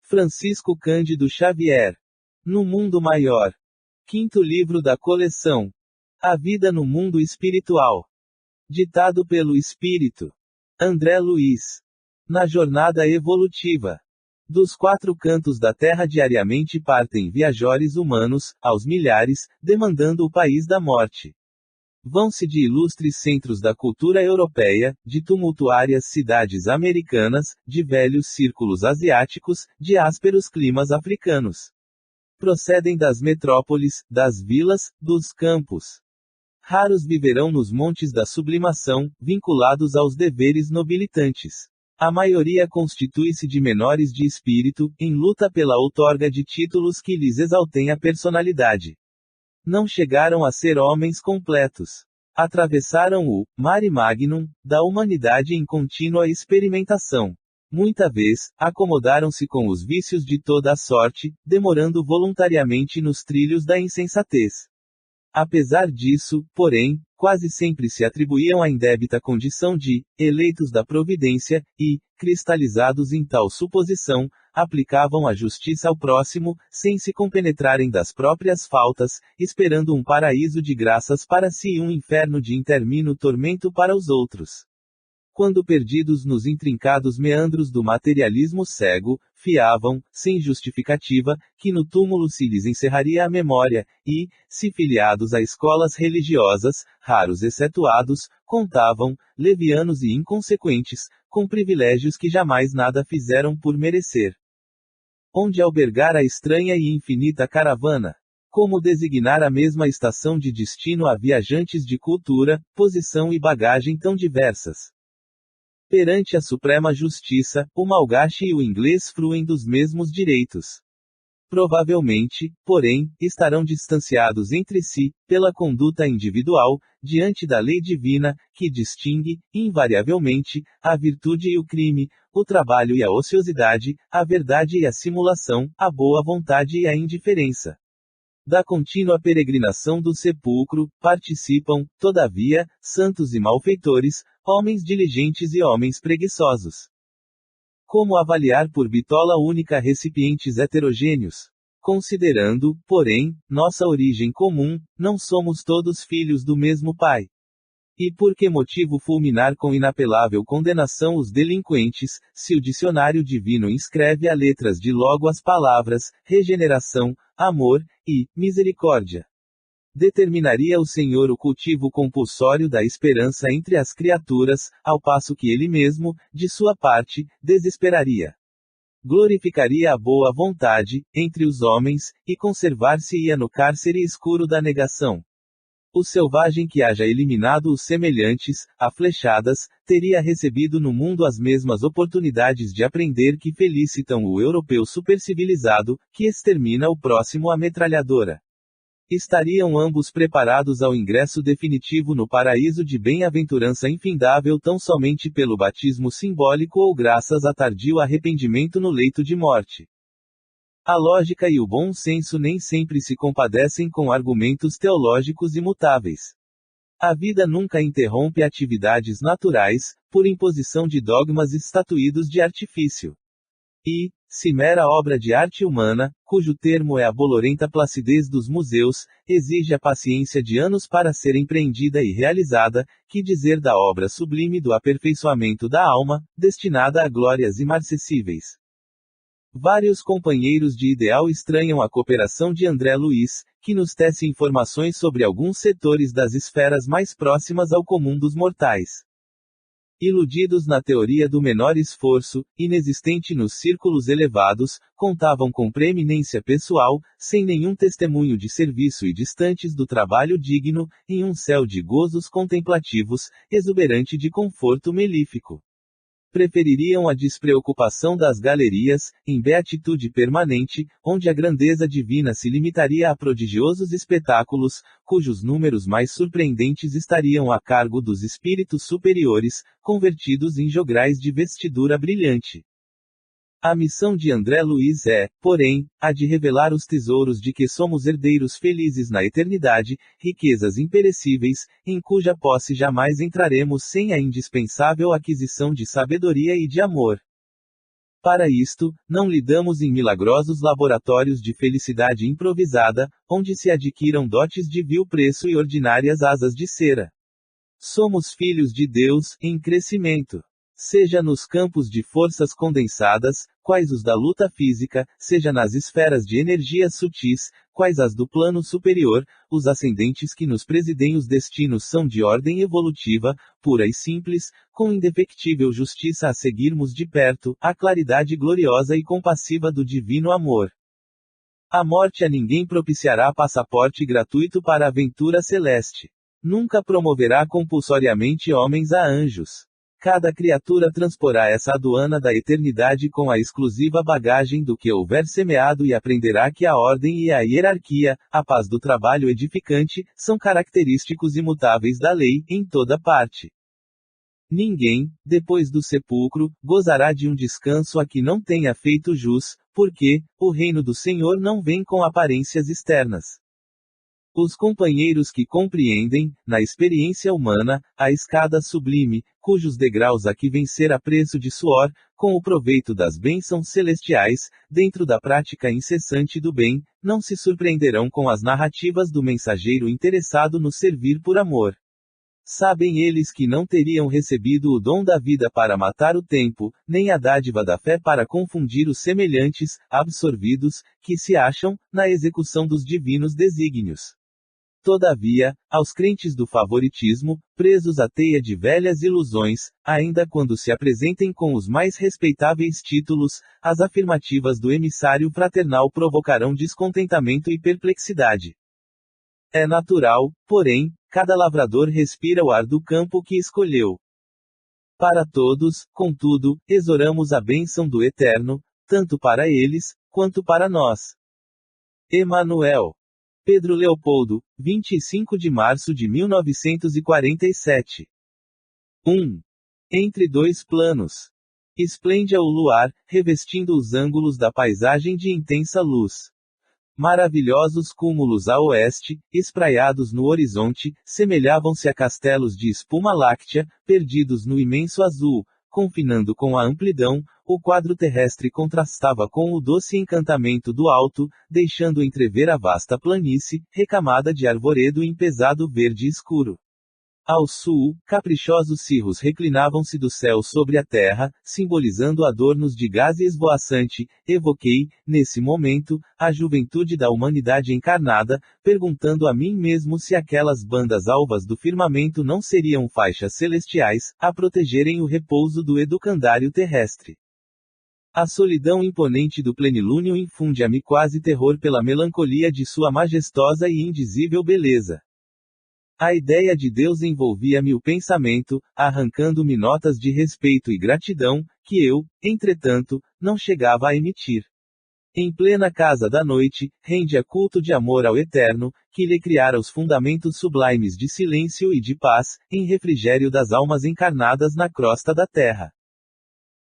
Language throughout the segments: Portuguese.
Francisco Cândido Xavier. No Mundo Maior. Quinto livro da coleção. A Vida no Mundo Espiritual. Ditado pelo Espírito. André Luiz. Na jornada evolutiva. Dos quatro cantos da Terra diariamente partem viajores humanos, aos milhares, demandando o país da morte. Vão-se de ilustres centros da cultura europeia, de tumultuárias cidades americanas, de velhos círculos asiáticos, de ásperos climas africanos. Procedem das metrópoles, das vilas, dos campos. Raros viverão nos montes da sublimação, vinculados aos deveres nobilitantes. A maioria constitui-se de menores de espírito, em luta pela outorga de títulos que lhes exaltem a personalidade. Não chegaram a ser homens completos. Atravessaram o mare magnum da humanidade em contínua experimentação. Muita vez, acomodaram-se com os vícios de toda a sorte, demorando voluntariamente nos trilhos da insensatez. Apesar disso, porém, quase sempre se atribuíam à indébita condição de eleitos da providência, e, cristalizados em tal suposição, aplicavam a justiça ao próximo, sem se compenetrarem das próprias faltas, esperando um paraíso de graças para si e um inferno de intermino tormento para os outros. Quando perdidos nos intrincados meandros do materialismo cego, fiavam, sem justificativa, que no túmulo se lhes encerraria a memória, e, se filiados a escolas religiosas, raros excetuados, contavam, levianos e inconsequentes, com privilégios que jamais nada fizeram por merecer. Onde albergar a estranha e infinita caravana? Como designar a mesma estação de destino a viajantes de cultura, posição e bagagem tão diversas? Perante a Suprema Justiça, o malgache e o inglês fruem dos mesmos direitos. Provavelmente, porém, estarão distanciados entre si, pela conduta individual, diante da lei divina, que distingue, invariavelmente, a virtude e o crime, o trabalho e a ociosidade, a verdade e a simulação, a boa vontade e a indiferença. Da contínua peregrinação do sepulcro, participam, todavia, santos e malfeitores, homens diligentes e homens preguiçosos. Como avaliar por bitola única recipientes heterogêneos? Considerando, porém, nossa origem comum, não somos todos filhos do mesmo Pai. E por que motivo fulminar com inapelável condenação os delinquentes, se o dicionário divino inscreve a letras de logo as palavras, regeneração, amor, e misericórdia? Determinaria o Senhor o cultivo compulsório da esperança entre as criaturas, ao passo que ele mesmo, de sua parte, desesperaria. Glorificaria a boa vontade, entre os homens, e conservar-se-ia no cárcere escuro da negação. O selvagem que haja eliminado os semelhantes, a flechadas, teria recebido no mundo as mesmas oportunidades de aprender que felicitam o europeu supercivilizado, que extermina o próximo à metralhadora. Estariam ambos preparados ao ingresso definitivo no paraíso de bem-aventurança infindável tão somente pelo batismo simbólico ou graças a tardio arrependimento no leito de morte. A lógica e o bom senso nem sempre se compadecem com argumentos teológicos imutáveis. A vida nunca interrompe atividades naturais, por imposição de dogmas estatuídos de artifício. E, se mera obra de arte humana, cujo termo é a bolorenta placidez dos museus, exige a paciência de anos para ser empreendida e realizada, que dizer da obra sublime do aperfeiçoamento da alma, destinada a glórias imarcessíveis? Vários companheiros de ideal estranham a cooperação de André Luiz, que nos tece informações sobre alguns setores das esferas mais próximas ao comum dos mortais. Iludidos na teoria do menor esforço, inexistente nos círculos elevados, contavam com preeminência pessoal, sem nenhum testemunho de serviço e distantes do trabalho digno, em um céu de gozos contemplativos, exuberante de conforto melífico. Prefeririam a despreocupação das galerias, em beatitude permanente, onde a grandeza divina se limitaria a prodigiosos espetáculos, cujos números mais surpreendentes estariam a cargo dos espíritos superiores, convertidos em jograis de vestidura brilhante. A missão de André Luiz é, porém, a de revelar os tesouros de que somos herdeiros felizes na eternidade, riquezas imperecíveis, em cuja posse jamais entraremos sem a indispensável aquisição de sabedoria e de amor. Para isto, não lidamos em milagrosos laboratórios de felicidade improvisada, onde se adquiram dotes de vil preço e ordinárias asas de cera. Somos filhos de Deus, em crescimento. Seja nos campos de forças condensadas, quais os da luta física, seja nas esferas de energias sutis, quais as do plano superior, os ascendentes que nos presidem os destinos são de ordem evolutiva, pura e simples, com indefectível justiça a seguirmos de perto, a claridade gloriosa e compassiva do divino amor. A morte a ninguém propiciará passaporte gratuito para a aventura celeste. Nunca promoverá compulsoriamente homens a anjos. Cada criatura transporá essa aduana da eternidade com a exclusiva bagagem do que houver semeado e aprenderá que a ordem e a hierarquia, a paz do trabalho edificante, são característicos imutáveis da lei, em toda parte. Ninguém, depois do sepulcro, gozará de um descanso a que não tenha feito jus, porque o reino do Senhor não vem com aparências externas. Os companheiros que compreendem, na experiência humana, a escada sublime, cujos degraus há que vencer a preço de suor, com o proveito das bênçãos celestiais, dentro da prática incessante do bem, não se surpreenderão com as narrativas do mensageiro interessado no servir por amor. Sabem eles que não teriam recebido o dom da vida para matar o tempo, nem a dádiva da fé para confundir os semelhantes, absorvidos, que se acham, na execução dos divinos desígnios. Todavia, aos crentes do favoritismo, presos à teia de velhas ilusões, ainda quando se apresentem com os mais respeitáveis títulos, as afirmativas do emissário fraternal provocarão descontentamento e perplexidade. É natural, porém, cada lavrador respira o ar do campo que escolheu. Para todos, contudo, exoramos a bênção do Eterno, tanto para eles, quanto para nós. Emanuel. Pedro Leopoldo, 25 de março de 1947. 1. Entre dois planos. Esplêndia o luar, revestindo os ângulos da paisagem de intensa luz. Maravilhosos cúmulos a oeste, espraiados no horizonte, semelhavam-se a castelos de espuma láctea, perdidos no imenso azul. Confinando com a amplidão, o quadro terrestre contrastava com o doce encantamento do alto, deixando entrever a vasta planície, recamada de arvoredo em pesado verde escuro. Ao sul, caprichosos cirros reclinavam-se do céu sobre a terra, simbolizando adornos de gaze esvoaçante. Evoquei, nesse momento, a juventude da humanidade encarnada, perguntando a mim mesmo se aquelas bandas alvas do firmamento não seriam faixas celestiais, a protegerem o repouso do educandário terrestre. A solidão imponente do plenilúnio infunde-me quase terror pela melancolia de sua majestosa e indizível beleza. A ideia de Deus envolvia-me o pensamento, arrancando-me notas de respeito e gratidão, que eu, entretanto, não chegava a emitir. Em plena casa da noite, rende a culto de amor ao Eterno, que lhe criara os fundamentos sublimes de silêncio e de paz, em refrigério das almas encarnadas na crosta da terra.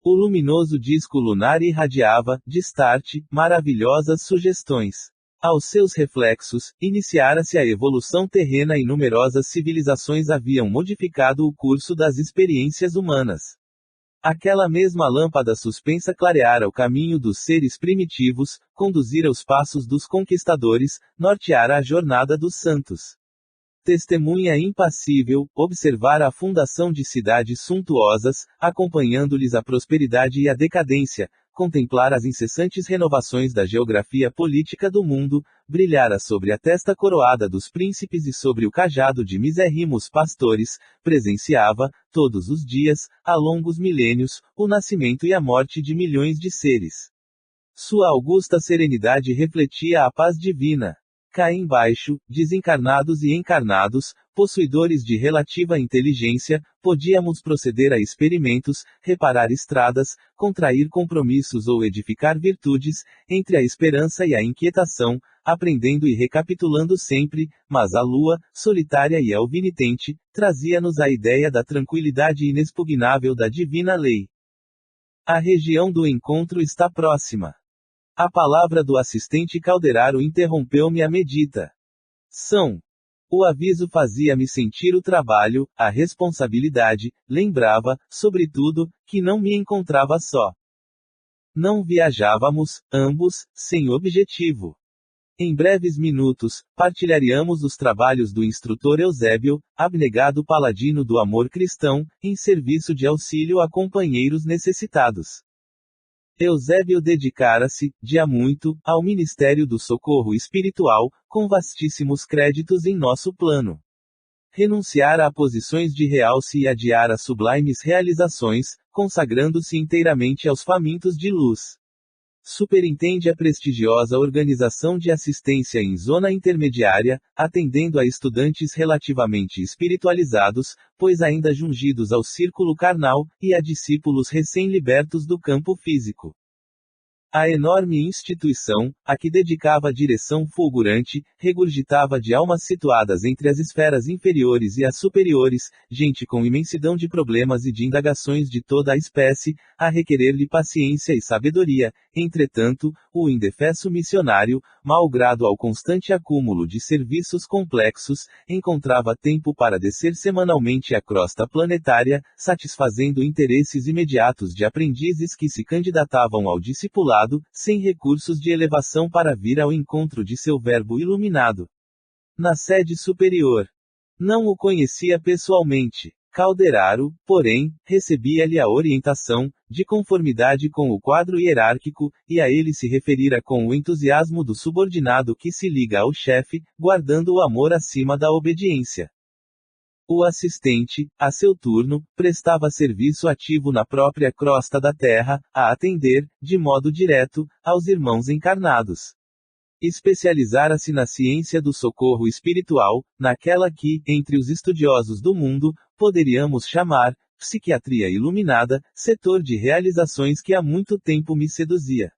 O luminoso disco lunar irradiava, distarte, maravilhosas sugestões. Aos seus reflexos, iniciara-se a evolução terrena e numerosas civilizações haviam modificado o curso das experiências humanas. Aquela mesma lâmpada suspensa clareara o caminho dos seres primitivos, conduzira os passos dos conquistadores, norteara a jornada dos santos. Testemunha impassível, observara a fundação de cidades suntuosas, acompanhando-lhes a prosperidade e a decadência, contemplar as incessantes renovações da geografia política do mundo, brilhara sobre a testa coroada dos príncipes e sobre o cajado de misérrimos pastores, presenciava, todos os dias, há longos milênios, o nascimento e a morte de milhões de seres. Sua augusta serenidade refletia a paz divina. Cá embaixo, desencarnados e encarnados, possuidores de relativa inteligência, podíamos proceder a experimentos, reparar estradas, contrair compromissos ou edificar virtudes, entre a esperança e a inquietação, aprendendo e recapitulando sempre, mas a lua, solitária e alvinitente, trazia-nos a ideia da tranquilidade inexpugnável da divina lei. A região do encontro está próxima. A palavra do assistente Calderaro interrompeu-me a medita. O aviso fazia-me sentir o trabalho, a responsabilidade, lembrava, sobretudo, que não me encontrava só. Não viajávamos, ambos, sem objetivo. Em breves minutos, partilharíamos os trabalhos do instrutor Eusébio, abnegado paladino do amor cristão, em serviço de auxílio a companheiros necessitados. Eusébio dedicara-se, de há muito, ao ministério do socorro espiritual, com vastíssimos créditos em nosso plano. Renunciara a posições de realce e adiara sublimes realizações, consagrando-se inteiramente aos famintos de luz. Superintende a prestigiosa organização de assistência em zona intermediária, atendendo a estudantes relativamente espiritualizados, pois ainda jungidos ao círculo carnal, e a discípulos recém-libertos do campo físico. A enorme instituição, a que dedicava direção fulgurante, regurgitava de almas situadas entre as esferas inferiores e as superiores, gente com imensidão de problemas e de indagações de toda a espécie, a requerer-lhe paciência e sabedoria. Entretanto, o indefesso missionário, malgrado ao constante acúmulo de serviços complexos, encontrava tempo para descer semanalmente a crosta planetária, satisfazendo interesses imediatos de aprendizes que se candidatavam ao discipulado, sem recursos de elevação para vir ao encontro de seu verbo iluminado. Na sede superior. Não o conhecia pessoalmente. Calderaro, porém, recebia-lhe a orientação, de conformidade com o quadro hierárquico, e a ele se referira com o entusiasmo do subordinado que se liga ao chefe, guardando o amor acima da obediência. O assistente, a seu turno, prestava serviço ativo na própria crosta da Terra, a atender, de modo direto, aos irmãos encarnados. Especializara-se na ciência do socorro espiritual, naquela que, entre os estudiosos do mundo, poderíamos chamar, psiquiatria iluminada, setor de realizações que há muito tempo me seduzia.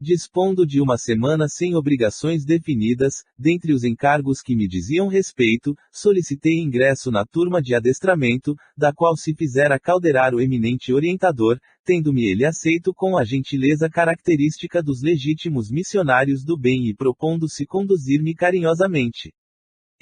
Dispondo de uma semana sem obrigações definidas, dentre os encargos que me diziam respeito, solicitei ingresso na turma de adestramento, da qual se fizera Calderar o eminente orientador, tendo-me ele aceito com a gentileza característica dos legítimos missionários do bem e propondo-se conduzir-me carinhosamente.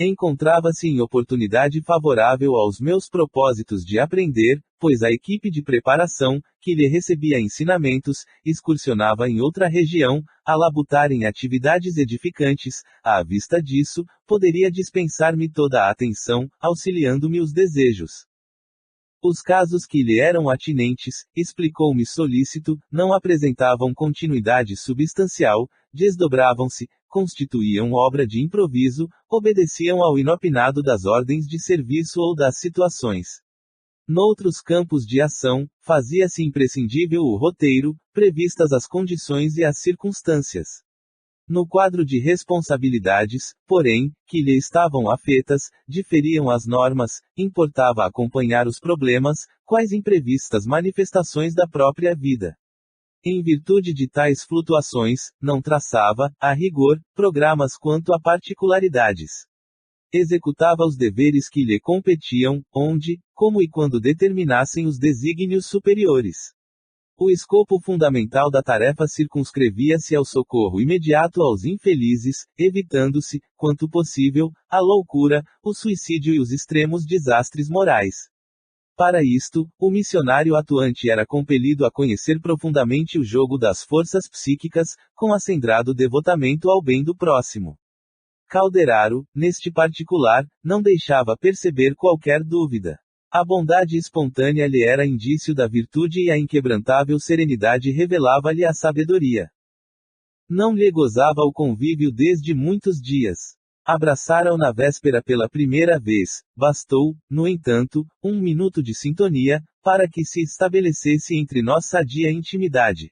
Encontrava-se em oportunidade favorável aos meus propósitos de aprender, pois a equipe de preparação, que lhe recebia ensinamentos, excursionava em outra região, a labutar em atividades edificantes. À vista disso, poderia dispensar-me toda a atenção, auxiliando-me os desejos. Os casos que lhe eram atinentes, explicou-me solícito, não apresentavam continuidade substancial, desdobravam-se, constituíam obra de improviso, obedeciam ao inopinado das ordens de serviço ou das situações. Noutros campos de ação, fazia-se imprescindível o roteiro, previstas as condições e as circunstâncias. No quadro de responsabilidades, porém, que lhe estavam afetas, diferiam as normas, importava acompanhar os problemas, quais imprevistas manifestações da própria vida. Em virtude de tais flutuações, não traçava, a rigor, programas quanto a particularidades. Executava os deveres que lhe competiam, onde, como e quando determinassem os desígnios superiores. O escopo fundamental da tarefa circunscrevia-se ao socorro imediato aos infelizes, evitando-se, quanto possível, a loucura, o suicídio e os extremos desastres morais. Para isto, o missionário atuante era compelido a conhecer profundamente o jogo das forças psíquicas, com acendrado devotamento ao bem do próximo. Calderaro, neste particular, não deixava perceber qualquer dúvida. A bondade espontânea lhe era indício da virtude e a inquebrantável serenidade revelava-lhe a sabedoria. Não lhe gozava o convívio desde muitos dias. Abraçaram na véspera pela primeira vez, bastou, no entanto, 1 minuto de sintonia, para que se estabelecesse entre nós sadia intimidade.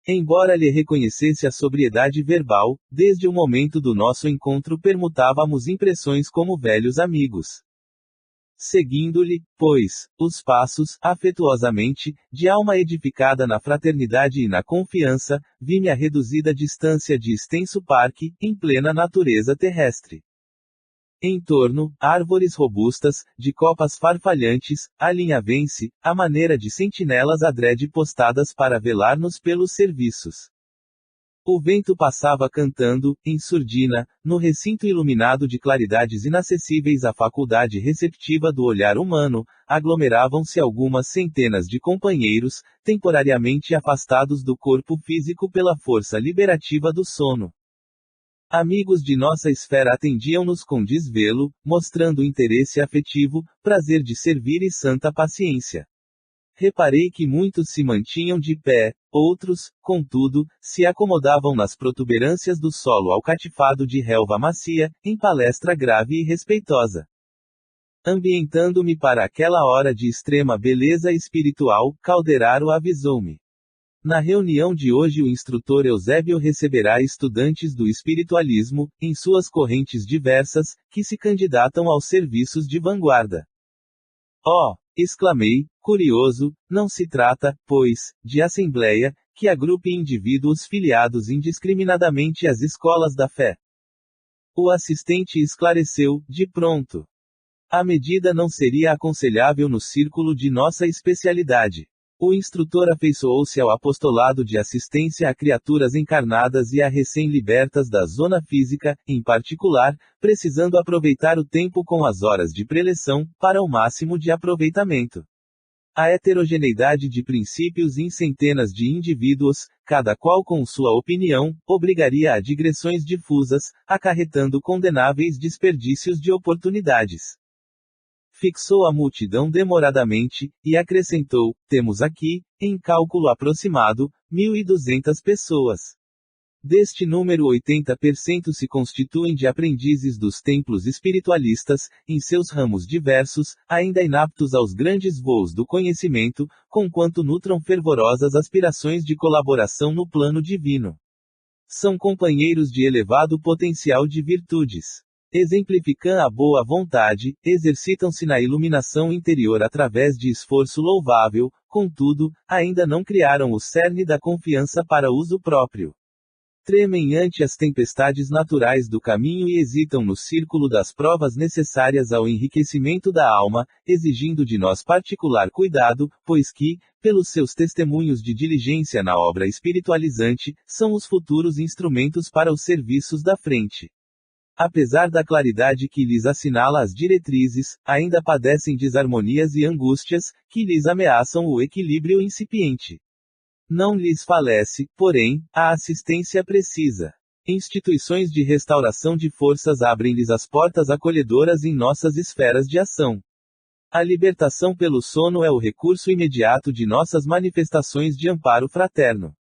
Embora lhe reconhecesse a sobriedade verbal, desde o momento do nosso encontro permutávamos impressões como velhos amigos. Seguindo-lhe, pois, os passos, afetuosamente, de alma edificada na fraternidade e na confiança, vi-me a reduzida distância de extenso parque, em plena natureza terrestre. Em torno, árvores robustas, de copas farfalhantes, alinhavam-se, à maneira de sentinelas adrede postadas para velar-nos pelos serviços. O vento passava cantando, em surdina, no recinto iluminado de claridades inacessíveis à faculdade receptiva do olhar humano, aglomeravam-se algumas centenas de companheiros, temporariamente afastados do corpo físico pela força liberativa do sono. Amigos de nossa esfera atendiam-nos com desvelo, mostrando interesse afetivo, prazer de servir e santa paciência. Reparei que muitos se mantinham de pé, outros, contudo, se acomodavam nas protuberâncias do solo alcatifado de relva macia, em palestra grave e respeitosa. Ambientando-me para aquela hora de extrema beleza espiritual, Calderaro avisou-me. Na reunião de hoje o instrutor Eusébio receberá estudantes do espiritualismo, em suas correntes diversas, que se candidatam aos serviços de vanguarda. Oh! Exclamei, curioso, não se trata, pois, de assembleia, que agrupe indivíduos filiados indiscriminadamente às escolas da fé. O assistente esclareceu, de pronto. A medida não seria aconselhável no círculo de nossa especialidade. O instrutor afeiçoou-se ao apostolado de assistência a criaturas encarnadas e a recém-libertas da zona física, em particular, precisando aproveitar o tempo com as horas de preleção, para o máximo de aproveitamento. A heterogeneidade de princípios em centenas de indivíduos, cada qual com sua opinião, obrigaria a digressões difusas, acarretando condenáveis desperdícios de oportunidades. Fixou a multidão demoradamente, e acrescentou, temos aqui, em cálculo aproximado, 1.200 pessoas. Deste número 80% se constituem de aprendizes dos templos espiritualistas, em seus ramos diversos, ainda inaptos aos grandes voos do conhecimento, conquanto nutram fervorosas aspirações de colaboração no plano divino. São companheiros de elevado potencial de virtudes. Exemplificam a boa vontade, exercitam-se na iluminação interior através de esforço louvável, contudo, ainda não criaram o cerne da confiança para uso próprio. Tremem ante as tempestades naturais do caminho e hesitam no círculo das provas necessárias ao enriquecimento da alma, exigindo de nós particular cuidado, pois que, pelos seus testemunhos de diligência na obra espiritualizante, são os futuros instrumentos para os serviços da frente. Apesar da claridade que lhes assinala as diretrizes, ainda padecem desarmonias e angústias, que lhes ameaçam o equilíbrio incipiente. Não lhes falece, porém, a assistência precisa. Instituições de restauração de forças abrem-lhes as portas acolhedoras em nossas esferas de ação. A libertação pelo sono é o recurso imediato de nossas manifestações de amparo fraterno.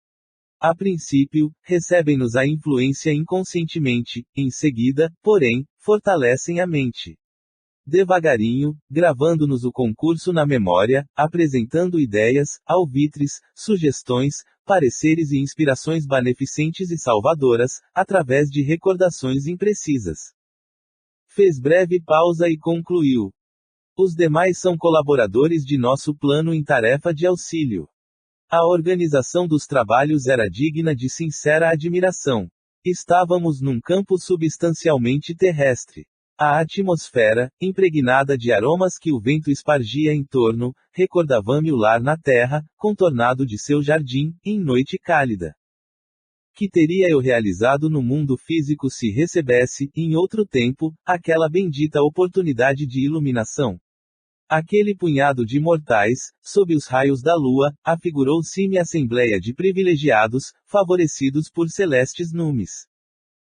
A princípio, recebem-nos a influência inconscientemente, em seguida, porém, fortalecem a mente. Devagarinho, gravando-nos o concurso na memória, apresentando ideias, alvitres, sugestões, pareceres e inspirações beneficentes e salvadoras, através de recordações imprecisas. Fez breve pausa e concluiu. Os demais são colaboradores de nosso plano em tarefa de auxílio. A organização dos trabalhos era digna de sincera admiração. Estávamos num campo substancialmente terrestre. A atmosfera, impregnada de aromas que o vento espargia em torno, recordava-me o lar na terra, contornado de seu jardim, em noite cálida. Que teria eu realizado no mundo físico se recebesse, em outro tempo, aquela bendita oportunidade de iluminação? Aquele punhado de mortais, sob os raios da lua, afigurou-se-me assembleia de privilegiados, favorecidos por celestes numes.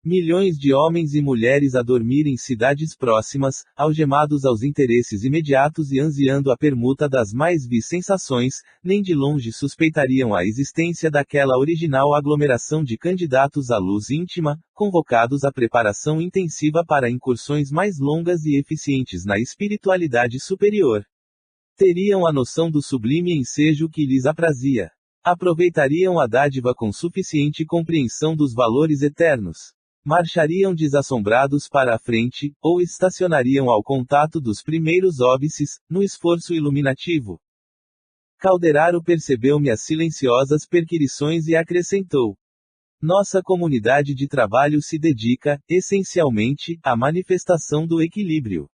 Milhões de homens e mulheres a dormir em cidades próximas, algemados aos interesses imediatos e ansiando a permuta das mais vis sensações, nem de longe suspeitariam a existência daquela original aglomeração de candidatos à luz íntima, convocados à preparação intensiva para incursões mais longas e eficientes na espiritualidade superior. Teriam a noção do sublime ensejo que lhes aprazia. Aproveitariam a dádiva com suficiente compreensão dos valores eternos. Marchariam desassombrados para a frente, ou estacionariam ao contato dos primeiros óbices, no esforço iluminativo. Calderaro percebeu-me as silenciosas perquirições e acrescentou. Nossa comunidade de trabalho se dedica, essencialmente, à manifestação do equilíbrio.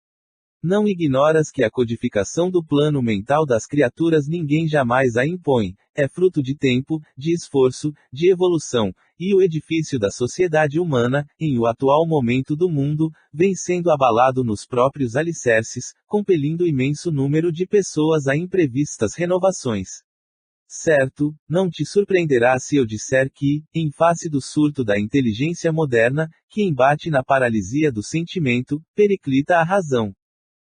Não ignoras que a codificação do plano mental das criaturas ninguém jamais a impõe, é fruto de tempo, de esforço, de evolução, e o edifício da sociedade humana, em o atual momento do mundo, vem sendo abalado nos próprios alicerces, compelindo imenso número de pessoas a imprevistas renovações. Certo, não te surpreenderá se eu disser que, em face do surto da inteligência moderna, que embate na paralisia do sentimento, periclita a razão.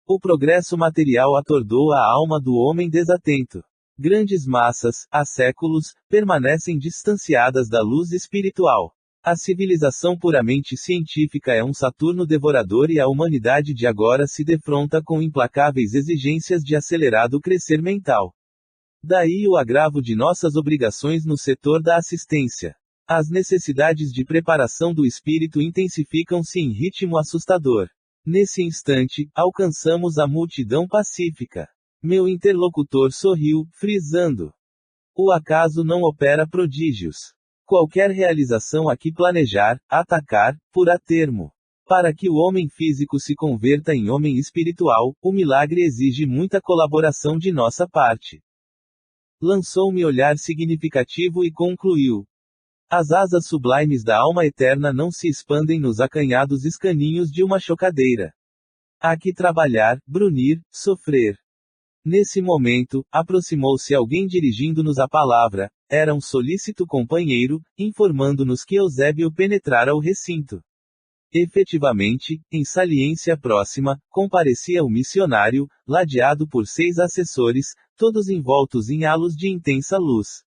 O progresso material atordoa a alma do homem desatento. Grandes massas, há séculos, permanecem distanciadas da luz espiritual. A civilização puramente científica é um Saturno devorador e a humanidade de agora se defronta com implacáveis exigências de acelerado crescer mental. Daí o agravo de nossas obrigações no setor da assistência. As necessidades de preparação do espírito intensificam-se em ritmo assustador. Nesse instante, alcançamos a multidão pacífica. Meu interlocutor sorriu, frisando: o acaso não opera prodígios. Qualquer realização a que planejar, atacar, por a termo. Para que o homem físico se converta em homem espiritual, o milagre exige muita colaboração de nossa parte. Lançou-me olhar significativo e concluiu: as asas sublimes da alma eterna não se expandem nos acanhados escaninhos de uma chocadeira. Há que trabalhar, brunir, sofrer. Nesse momento, aproximou-se alguém dirigindo-nos a palavra. Era um solícito companheiro, informando-nos que Eusébio penetrara o recinto. Efetivamente, em saliência próxima, comparecia o missionário, ladeado por 6 assessores, todos envoltos em halos de intensa luz.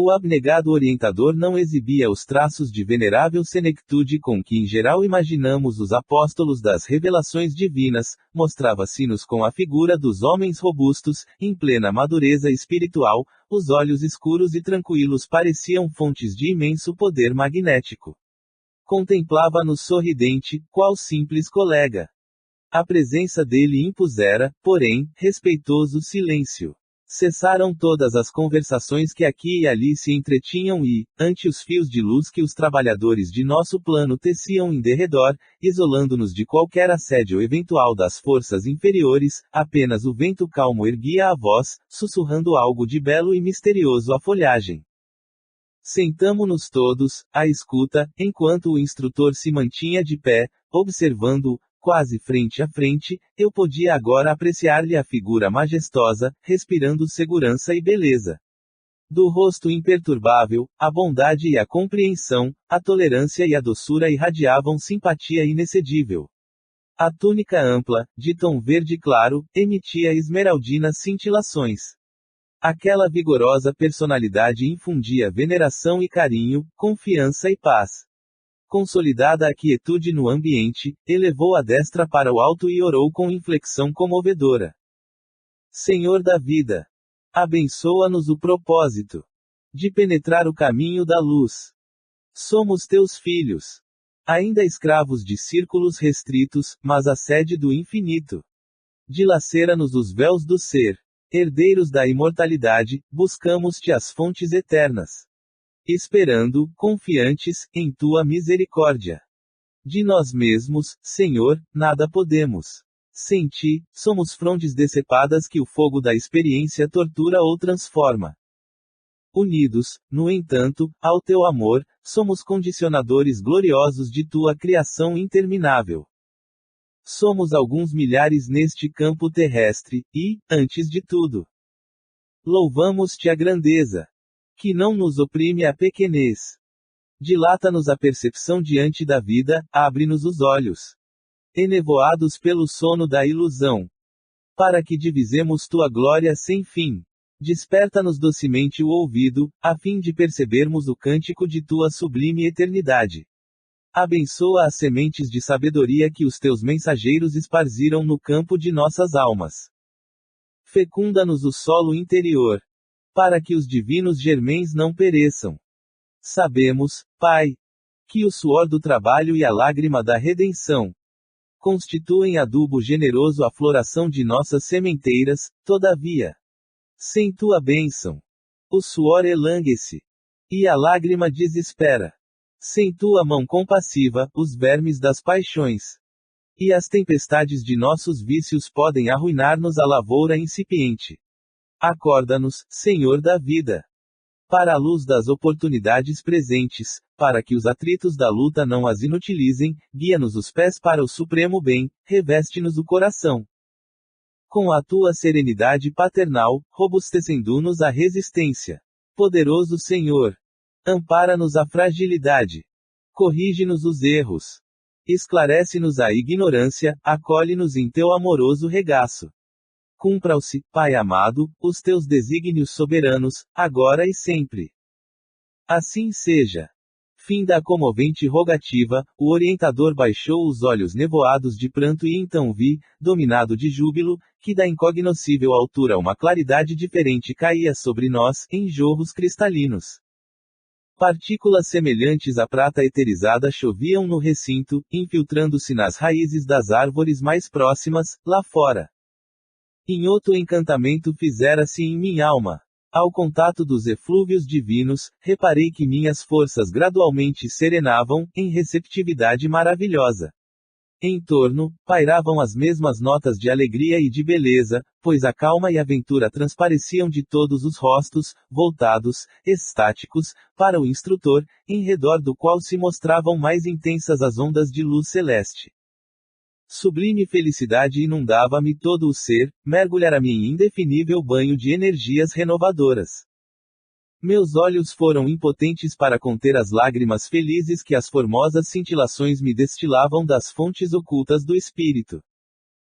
O abnegado orientador não exibia os traços de venerável senectude com que em geral imaginamos os apóstolos das revelações divinas, mostrava-se-nos com a figura dos homens robustos, em plena madureza espiritual, os olhos escuros e tranquilos pareciam fontes de imenso poder magnético. Contemplava-nos sorridente, qual simples colega. A presença dele impusera, porém, respeitoso silêncio. Cessaram todas as conversações que aqui e ali se entretinham e, ante os fios de luz que os trabalhadores de nosso plano teciam em derredor, isolando-nos de qualquer assédio eventual das forças inferiores, apenas o vento calmo erguia a voz, sussurrando algo de belo e misterioso à folhagem. Sentamo-nos todos, à escuta, enquanto o instrutor se mantinha de pé, observando-o. Quase frente a frente, eu podia agora apreciar-lhe a figura majestosa, respirando segurança e beleza. Do rosto imperturbável, a bondade e a compreensão, a tolerância e a doçura irradiavam simpatia inexcedível. A túnica ampla, de tom verde claro, emitia esmeraldinas cintilações. Aquela vigorosa personalidade infundia veneração e carinho, confiança e paz. Consolidada a quietude no ambiente, elevou a destra para o alto e orou com inflexão comovedora. Senhor da vida, abençoa-nos o propósito de penetrar o caminho da luz. Somos teus filhos, ainda escravos de círculos restritos, mas a sede do infinito. Dilacera-nos os véus do ser. Herdeiros da imortalidade, buscamos-te as fontes eternas. Esperando, confiantes, em tua misericórdia. De nós mesmos, Senhor, nada podemos. Sem ti, somos frondes decepadas que o fogo da experiência tortura ou transforma. Unidos, no entanto, ao teu amor, somos condicionadores gloriosos de tua criação interminável. Somos alguns milhares neste campo terrestre, e, antes de tudo, louvamos-te a grandeza, que não nos oprime a pequenez. Dilata-nos a percepção diante da vida, abre-nos os olhos, enevoados pelo sono da ilusão, para que divisemos tua glória sem fim. Desperta-nos docemente o ouvido, a fim de percebermos o cântico de tua sublime eternidade. Abençoa as sementes de sabedoria que os teus mensageiros esparziram no campo de nossas almas. Fecunda-nos o solo interior, para que os divinos germens não pereçam. Sabemos, Pai, que o suor do trabalho e a lágrima da redenção constituem adubo generoso à floração de nossas sementeiras, todavia, sem tua bênção, o suor elangue-se, e a lágrima desespera. Sem tua mão compassiva, os vermes das paixões E as tempestades de nossos vícios podem arruinar-nos a lavoura incipiente. Acorda-nos, Senhor da vida, para a luz das oportunidades presentes, para que os atritos da luta não as inutilizem, guia-nos os pés para o supremo bem, reveste-nos o coração com a tua serenidade paternal, robustecendo-nos a resistência. Poderoso Senhor, ampara-nos a fragilidade, corrige-nos os erros, esclarece-nos a ignorância, acolhe-nos em teu amoroso regaço. Cumpram-se, Pai amado, os teus desígnios soberanos, agora e sempre. Assim seja. Fim da comovente rogativa, o orientador baixou os olhos nevoados de pranto e então vi, dominado de júbilo, que da incognoscível altura uma claridade diferente caía sobre nós, em jorros cristalinos. Partículas semelhantes à prata eterizada choviam no recinto, infiltrando-se nas raízes das árvores mais próximas, lá fora. Inhoto encantamento fizera-se em minha alma. Ao contato dos eflúvios divinos, reparei que minhas forças gradualmente serenavam, em receptividade maravilhosa. Em torno, pairavam as mesmas notas de alegria e de beleza, pois a calma e a ventura transpareciam de todos os rostos, voltados, estáticos, para o instrutor, em redor do qual se mostravam mais intensas as ondas de luz celeste. Sublime felicidade inundava-me todo o ser, mergulhara-me em indefinível banho de energias renovadoras. Meus olhos foram impotentes para conter as lágrimas felizes que as formosas cintilações me destilavam das fontes ocultas do espírito.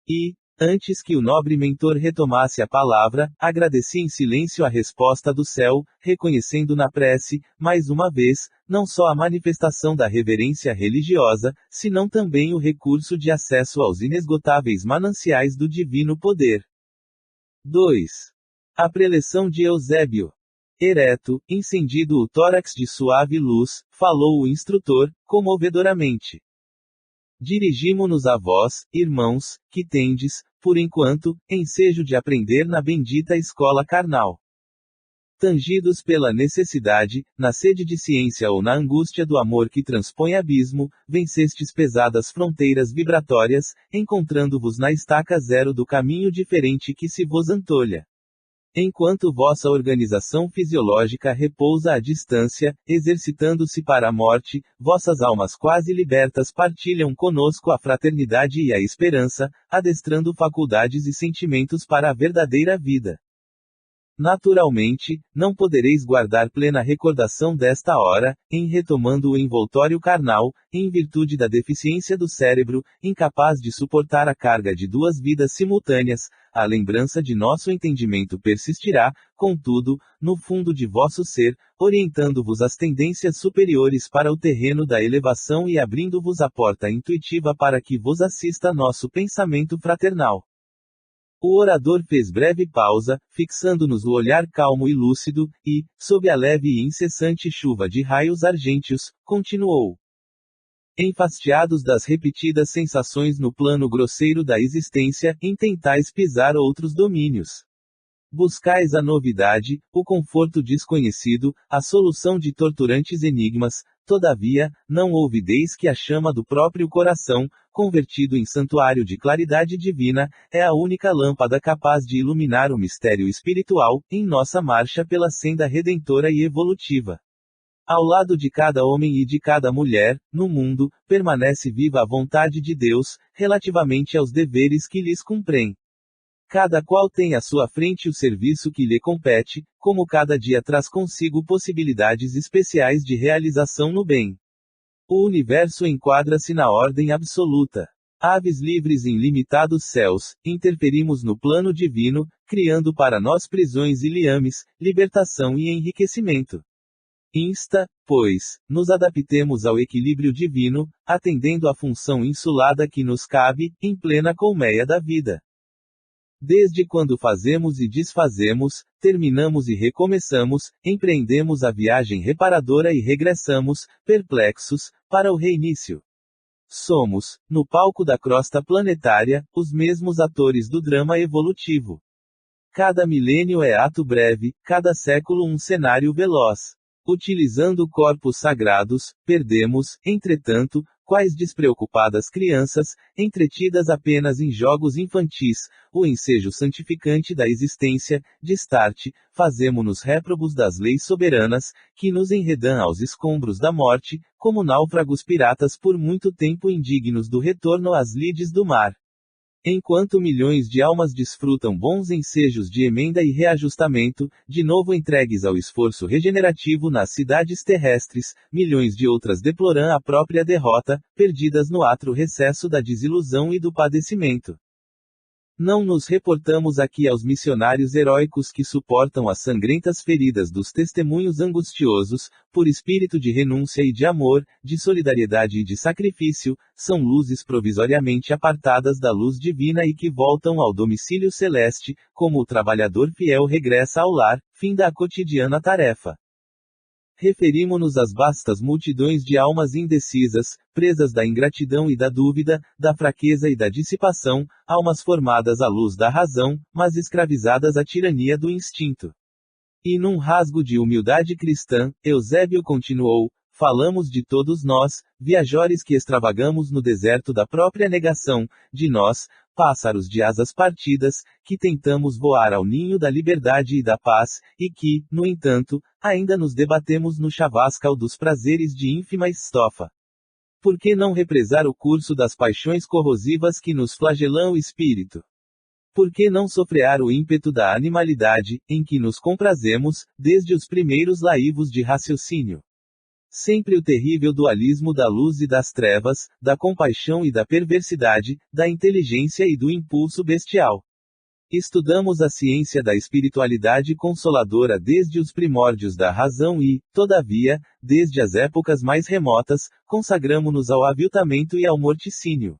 E, antes que o nobre mentor retomasse a palavra, agradeci em silêncio a resposta do céu, reconhecendo na prece, mais uma vez, não só a manifestação da reverência religiosa, senão também o recurso de acesso aos inesgotáveis mananciais do divino poder. 2. A preleção de Eusébio. Ereto, incendido o tórax de suave luz, falou o instrutor, comovedoramente. Dirigimo-nos a vós, irmãos, que tendes, por enquanto, ensejo de aprender na bendita escola carnal. Tangidos pela necessidade, na sede de ciência ou na angústia do amor que transpõe abismo, vencestes pesadas fronteiras vibratórias, encontrando-vos na estaca zero do caminho diferente que se vos antolha. Enquanto vossa organização fisiológica repousa à distância, exercitando-se para a morte, vossas almas quase libertas partilham conosco a fraternidade e a esperança, adestrando faculdades e sentimentos para a verdadeira vida. Naturalmente, não podereis guardar plena recordação desta hora, em retomando o envoltório carnal, em virtude da deficiência do cérebro, incapaz de suportar a carga de duas vidas simultâneas. A lembrança de nosso entendimento persistirá, contudo, no fundo de vosso ser, orientando-vos às tendências superiores para o terreno da elevação e abrindo-vos a porta intuitiva para que vos assista nosso pensamento fraternal. O orador fez breve pausa, fixando-nos o olhar calmo e lúcido, e, sob a leve e incessante chuva de raios argênteos, continuou. Enfastiados das repetidas sensações no plano grosseiro da existência, intentais pisar outros domínios. Buscais a novidade, o conforto desconhecido, a solução de torturantes enigmas, todavia, não ouvideis que a chama do próprio coração, convertido em santuário de claridade divina, é a única lâmpada capaz de iluminar o mistério espiritual, em nossa marcha pela senda redentora e evolutiva. Ao lado de cada homem e de cada mulher, no mundo, permanece viva a vontade de Deus, relativamente aos deveres que lhes cumprem. Cada qual tem à sua frente o serviço que lhe compete, como cada dia traz consigo possibilidades especiais de realização no bem. O universo enquadra-se na ordem absoluta. Aves livres em limitados céus, interferimos no plano divino, criando para nós prisões e liames, libertação e enriquecimento. Insta, pois, nos adaptemos ao equilíbrio divino, atendendo à função insulada que nos cabe, em plena colmeia da vida. Desde quando fazemos e desfazemos, terminamos e recomeçamos, empreendemos a viagem reparadora e regressamos, perplexos, para o reinício. Somos, no palco da crosta planetária, os mesmos atores do drama evolutivo. Cada milênio é ato breve, cada século um cenário veloz. Utilizando corpos sagrados, perdemos, entretanto, quais despreocupadas crianças, entretidas apenas em jogos infantis, o ensejo santificante da existência, distarte, fazemo-nos réprobos das leis soberanas, que nos enredam aos escombros da morte, como náufragos piratas por muito tempo indignos do retorno às lides do mar. Enquanto milhões de almas desfrutam bons ensejos de emenda e reajustamento, de novo entregues ao esforço regenerativo nas cidades terrestres, milhões de outras deploram a própria derrota, perdidas no atro recesso da desilusão e do padecimento. Não nos reportamos aqui aos missionários heróicos que suportam as sangrentas feridas dos testemunhos angustiosos, por espírito de renúncia e de amor, de solidariedade e de sacrifício, são luzes provisoriamente apartadas da luz divina e que voltam ao domicílio celeste, como o trabalhador fiel regressa ao lar, fim da cotidiana tarefa. Referimo-nos às vastas multidões de almas indecisas, presas da ingratidão e da dúvida, da fraqueza e da dissipação, almas formadas à luz da razão, mas escravizadas à tirania do instinto. E num rasgo de humildade cristã, Eusébio continuou: falamos de todos nós, viajores que extravagamos no deserto da própria negação, de nós, pássaros de asas partidas, que tentamos voar ao ninho da liberdade e da paz, e que, no entanto, ainda nos debatemos no chavascal dos prazeres de ínfima estofa. Por que não represar o curso das paixões corrosivas que nos flagelam o espírito? Por que não sofrear o ímpeto da animalidade, em que nos comprazemos, desde os primeiros laivos de raciocínio? Sempre o terrível dualismo da luz e das trevas, da compaixão e da perversidade, da inteligência e do impulso bestial. Estudamos a ciência da espiritualidade consoladora desde os primórdios da razão e, todavia, desde as épocas mais remotas, consagramo-nos ao aviltamento e ao morticínio.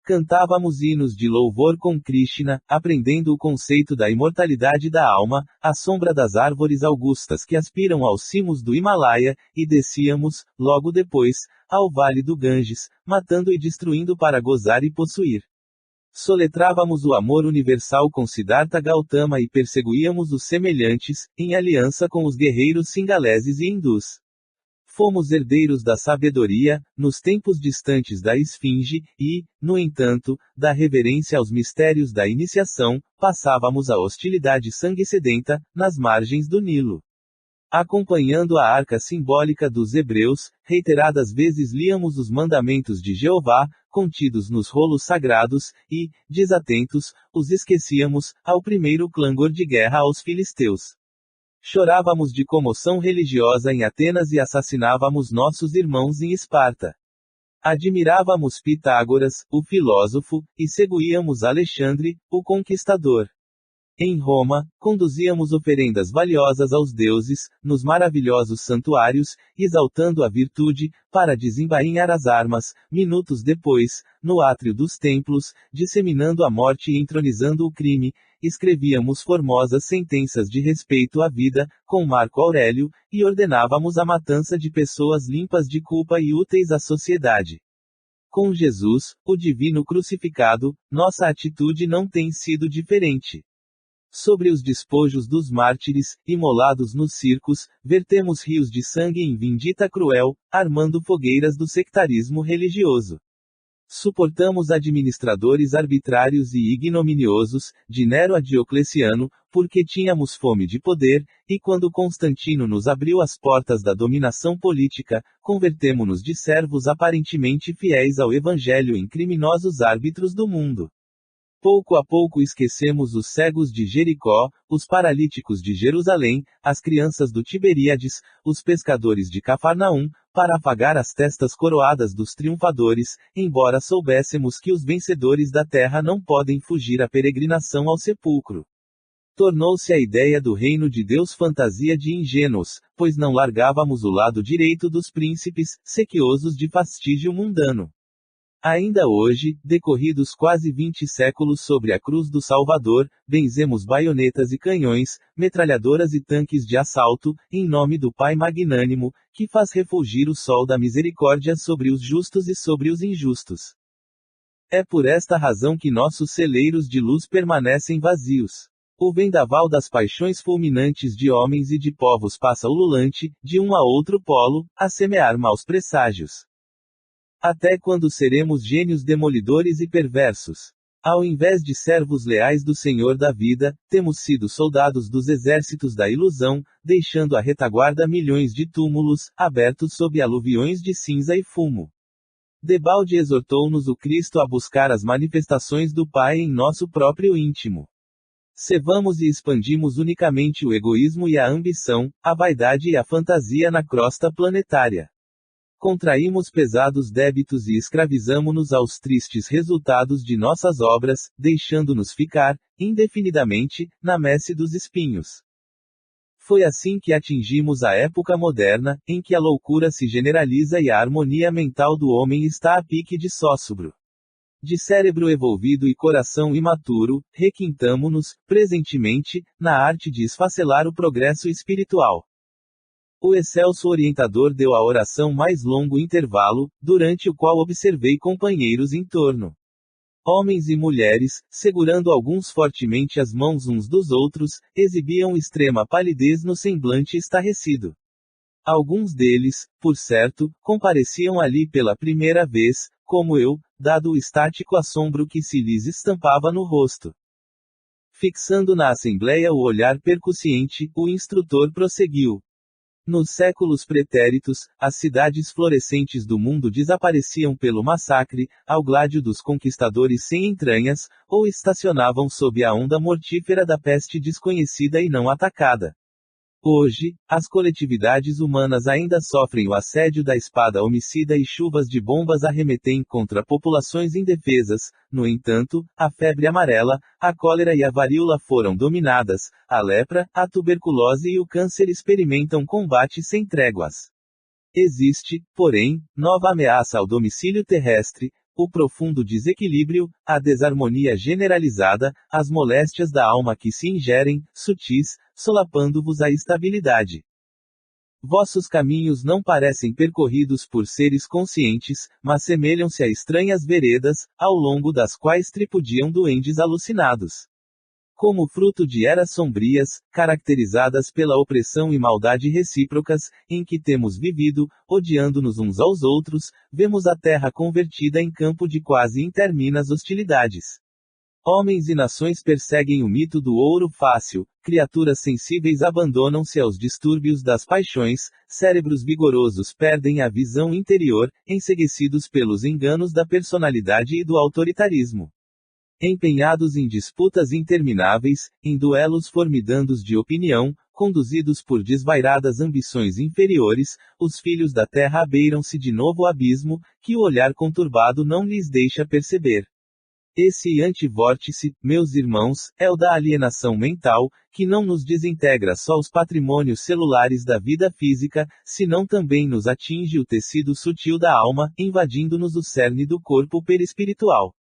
Cantávamos hinos de louvor com Krishna, aprendendo o conceito da imortalidade da alma, à sombra das árvores augustas que aspiram aos cimos do Himalaia, e descíamos, logo depois, ao vale do Ganges, matando e destruindo para gozar e possuir. Soletrávamos o amor universal com Siddhartha Gautama e perseguíamos os semelhantes, em aliança com os guerreiros singaleses e hindus. Fomos herdeiros da sabedoria, nos tempos distantes da esfinge, e, no entanto, da reverência aos mistérios da iniciação, passávamos a hostilidade sangue-sedenta, nas margens do Nilo. Acompanhando a arca simbólica dos hebreus, reiteradas vezes líamos os mandamentos de Jeová, contidos nos rolos sagrados, e, desatentos, os esquecíamos, ao primeiro clangor de guerra aos filisteus. Chorávamos de comoção religiosa em Atenas e assassinávamos nossos irmãos em Esparta. Admirávamos Pitágoras, o filósofo, e seguíamos Alexandre, o conquistador. Em Roma, conduzíamos oferendas valiosas aos deuses, nos maravilhosos santuários, exaltando a virtude, para desembainhar as armas, minutos depois, no átrio dos templos, disseminando a morte e entronizando o crime, escrevíamos formosas sentenças de respeito à vida, com Marco Aurélio, e ordenávamos a matança de pessoas limpas de culpa e úteis à sociedade. Com Jesus, o divino crucificado, nossa atitude não tem sido diferente. Sobre os despojos dos mártires, imolados nos circos, vertemos rios de sangue em vindita cruel, armando fogueiras do sectarismo religioso. Suportamos administradores arbitrários e ignominiosos, de Nero a Diocleciano, porque tínhamos fome de poder, e quando Constantino nos abriu as portas da dominação política, convertemo-nos de servos aparentemente fiéis ao Evangelho em criminosos árbitros do mundo. Pouco a pouco esquecemos os cegos de Jericó, os paralíticos de Jerusalém, as crianças do Tiberíades, os pescadores de Cafarnaum, para afagar as testas coroadas dos triunfadores, embora soubéssemos que os vencedores da terra não podem fugir à peregrinação ao sepulcro. Tornou-se a ideia do reino de Deus fantasia de ingênuos, pois não largávamos o lado direito dos príncipes, sequiosos de fastígio mundano. Ainda hoje, decorridos quase 20 séculos sobre a cruz do Salvador, benzemos baionetas e canhões, metralhadoras e tanques de assalto, em nome do Pai magnânimo, que faz refulgir o sol da misericórdia sobre os justos e sobre os injustos. É por esta razão que nossos celeiros de luz permanecem vazios. O vendaval das paixões fulminantes de homens e de povos passa ululante, de um a outro polo, a semear maus presságios. Até quando seremos gênios demolidores e perversos? Ao invés de servos leais do Senhor da vida, temos sido soldados dos exércitos da ilusão, deixando à retaguarda milhões de túmulos, abertos sob aluviões de cinza e fumo. Debalde exortou-nos o Cristo a buscar as manifestações do Pai em nosso próprio íntimo. Cevamos e expandimos unicamente o egoísmo e a ambição, a vaidade e a fantasia na crosta planetária. Contraímos pesados débitos e escravizamo-nos aos tristes resultados de nossas obras, deixando-nos ficar, indefinidamente, na messe dos espinhos. Foi assim que atingimos a época moderna, em que a loucura se generaliza e a harmonia mental do homem está a pique de sóssubro. De cérebro evolvido e coração imaturo, requintamo-nos, presentemente, na arte de esfacelar o progresso espiritual. O excelso orientador deu à oração mais longo intervalo, durante o qual observei companheiros em torno. Homens e mulheres, segurando alguns fortemente as mãos uns dos outros, exibiam extrema palidez no semblante estarrecido. Alguns deles, por certo, compareciam ali pela primeira vez, como eu, dado o estático assombro que se lhes estampava no rosto. Fixando na assembleia o olhar percussiente, o instrutor prosseguiu. Nos séculos pretéritos, as cidades florescentes do mundo desapareciam pelo massacre, ao gládio dos conquistadores sem entranhas, ou estacionavam sob a onda mortífera da peste desconhecida e não atacada. Hoje, as coletividades humanas ainda sofrem o assédio da espada homicida e chuvas de bombas arremetem contra populações indefesas. No entanto, a febre amarela, a cólera e a varíola foram dominadas, a lepra, a tuberculose e o câncer experimentam combate sem tréguas. Existe, porém, nova ameaça ao domicílio terrestre: o profundo desequilíbrio, a desarmonia generalizada, as moléstias da alma que se ingerem, sutis, solapando-vos a estabilidade. Vossos caminhos não parecem percorridos por seres conscientes, mas semelham-se a estranhas veredas, ao longo das quais tripudiam duendes alucinados. Como fruto de eras sombrias, caracterizadas pela opressão e maldade recíprocas, em que temos vivido, odiando-nos uns aos outros, vemos a terra convertida em campo de quase interminas hostilidades. Homens e nações perseguem o mito do ouro fácil, criaturas sensíveis abandonam-se aos distúrbios das paixões, cérebros vigorosos perdem a visão interior, enceguecidos pelos enganos da personalidade e do autoritarismo. Empenhados em disputas intermináveis, em duelos formidandos de opinião, conduzidos por desvairadas ambições inferiores, os filhos da terra abeiram-se de novo abismo, que o olhar conturbado não lhes deixa perceber. Esse antivórtice, meus irmãos, é o da alienação mental, que não nos desintegra só os patrimônios celulares da vida física, senão também nos atinge o tecido sutil da alma, invadindo-nos o cerne do corpo perispiritual.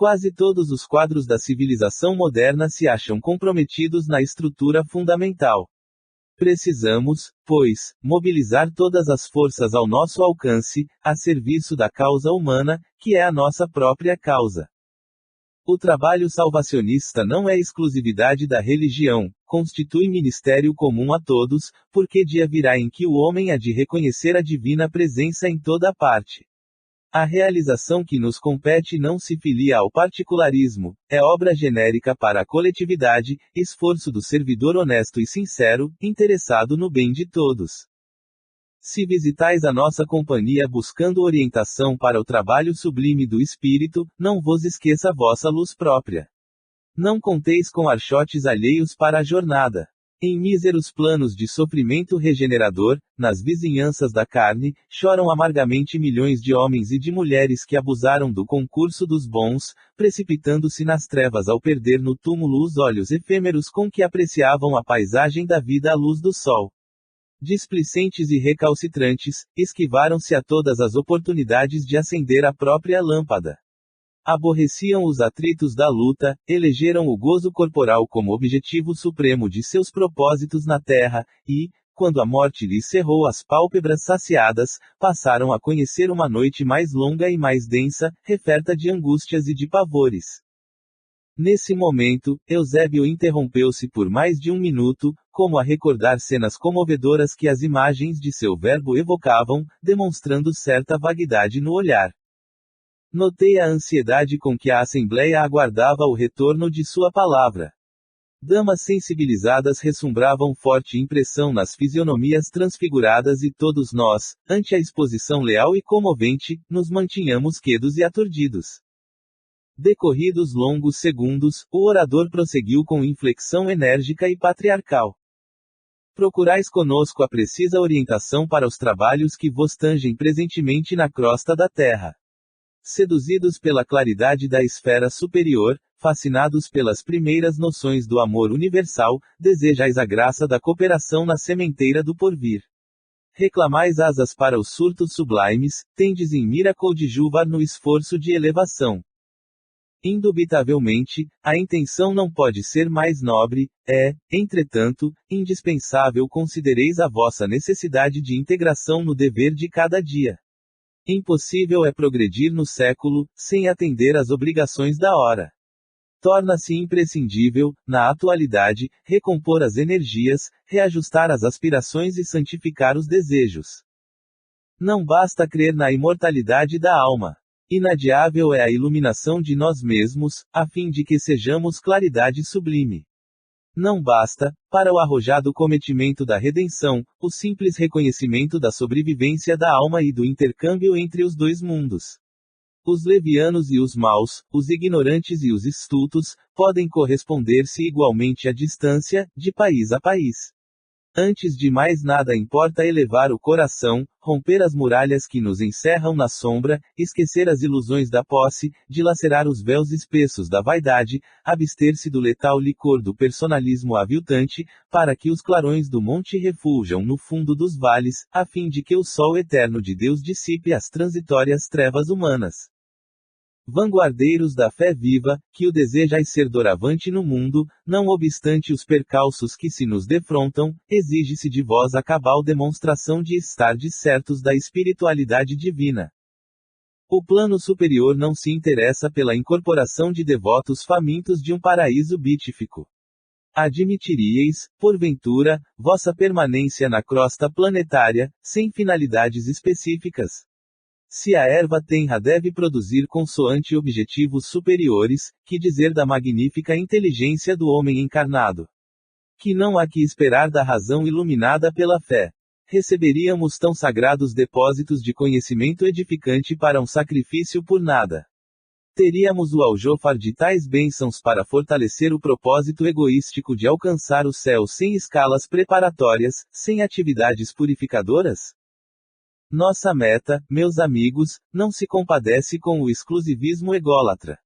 Quase todos os quadros da civilização moderna se acham comprometidos na estrutura fundamental. Precisamos, pois, mobilizar todas as forças ao nosso alcance, a serviço da causa humana, que é a nossa própria causa. O trabalho salvacionista não é exclusividade da religião, constitui ministério comum a todos, porque dia virá em que o homem há de reconhecer a divina presença em toda parte. A realização que nos compete não se filia ao particularismo, é obra genérica para a coletividade, esforço do servidor honesto e sincero, interessado no bem de todos. Se visitais a nossa companhia buscando orientação para o trabalho sublime do Espírito, não vos esqueça vossa luz própria. Não conteis com archotes alheios para a jornada. Em míseros planos de sofrimento regenerador, nas vizinhanças da carne, choram amargamente milhões de homens e de mulheres que abusaram do concurso dos bons, precipitando-se nas trevas ao perder no túmulo os olhos efêmeros com que apreciavam a paisagem da vida à luz do sol. Displicentes e recalcitrantes, esquivaram-se a todas as oportunidades de acender a própria lâmpada. Aborreciam os atritos da luta, elegeram o gozo corporal como objetivo supremo de seus propósitos na terra, e, quando a morte lhes cerrou as pálpebras saciadas, passaram a conhecer uma noite mais longa e mais densa, referta de angústias e de pavores. Nesse momento, Eusébio interrompeu-se por mais de um minuto, como a recordar cenas comovedoras que as imagens de seu verbo evocavam, demonstrando certa vaguidade no olhar. Notei a ansiedade com que a Assembleia aguardava o retorno de sua palavra. Damas sensibilizadas ressumbravam forte impressão nas fisionomias transfiguradas e todos nós, ante a exposição leal e comovente, nos mantínhamos quedos e aturdidos. Decorridos longos segundos, o orador prosseguiu com inflexão enérgica e patriarcal. Procurais conosco a precisa orientação para os trabalhos que vos tangem presentemente na crosta da terra. Seduzidos pela claridade da esfera superior, fascinados pelas primeiras noções do amor universal, desejais a graça da cooperação na sementeira do porvir. Reclamais asas para os surtos sublimes, tendes em mira coadjuvar no esforço de elevação. Indubitavelmente, a intenção não pode ser mais nobre, entretanto, indispensável considereis a vossa necessidade de integração no dever de cada dia. Impossível é progredir no século, sem atender às obrigações da hora. Torna-se imprescindível, na atualidade, recompor as energias, reajustar as aspirações e santificar os desejos. Não basta crer na imortalidade da alma. Inadiável é a iluminação de nós mesmos, a fim de que sejamos claridade sublime. Não basta, para o arrojado cometimento da redenção, o simples reconhecimento da sobrevivência da alma e do intercâmbio entre os dois mundos. Os levianos e os maus, os ignorantes e os estultos, podem corresponder-se igualmente à distância, de país a país. Antes de mais nada importa elevar o coração, romper as muralhas que nos encerram na sombra, esquecer as ilusões da posse, dilacerar os véus espessos da vaidade, abster-se do letal licor do personalismo aviltante, para que os clarões do monte refuljam no fundo dos vales, a fim de que o sol eterno de Deus dissipe as transitórias trevas humanas. Vanguardeiros da fé viva, que o desejais ser doravante no mundo, não obstante os percalços que se nos defrontam, exige-se de vós a cabal demonstração de estardes certos da espiritualidade divina. O plano superior não se interessa pela incorporação de devotos famintos de um paraíso beatífico. Admitiríeis, porventura, vossa permanência na crosta planetária, sem finalidades específicas? Se a erva tenra deve produzir consoante objetivos superiores, que dizer da magnífica inteligência do homem encarnado? Que não há que esperar da razão iluminada pela fé. Receberíamos tão sagrados depósitos de conhecimento edificante para um sacrifício por nada. Teríamos o aljofar de tais bênçãos para fortalecer o propósito egoístico de alcançar o céu sem escalas preparatórias, sem atividades purificadoras? Nossa meta, meus amigos, não se compadece com o exclusivismo ególatra.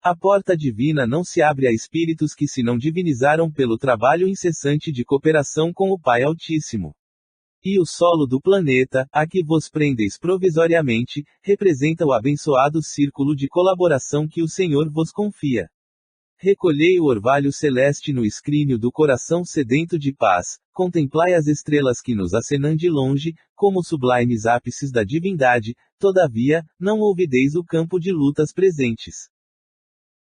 A porta divina não se abre a espíritos que se não divinizaram pelo trabalho incessante de cooperação com o Pai Altíssimo. E o solo do planeta, a que vos prendeis provisoriamente, representa o abençoado círculo de colaboração que o Senhor vos confia. Recolhei o orvalho celeste no escrínio do coração sedento de paz, contemplai as estrelas que nos acenam de longe, como sublimes ápices da divindade, todavia, não olvideis o campo de lutas presentes.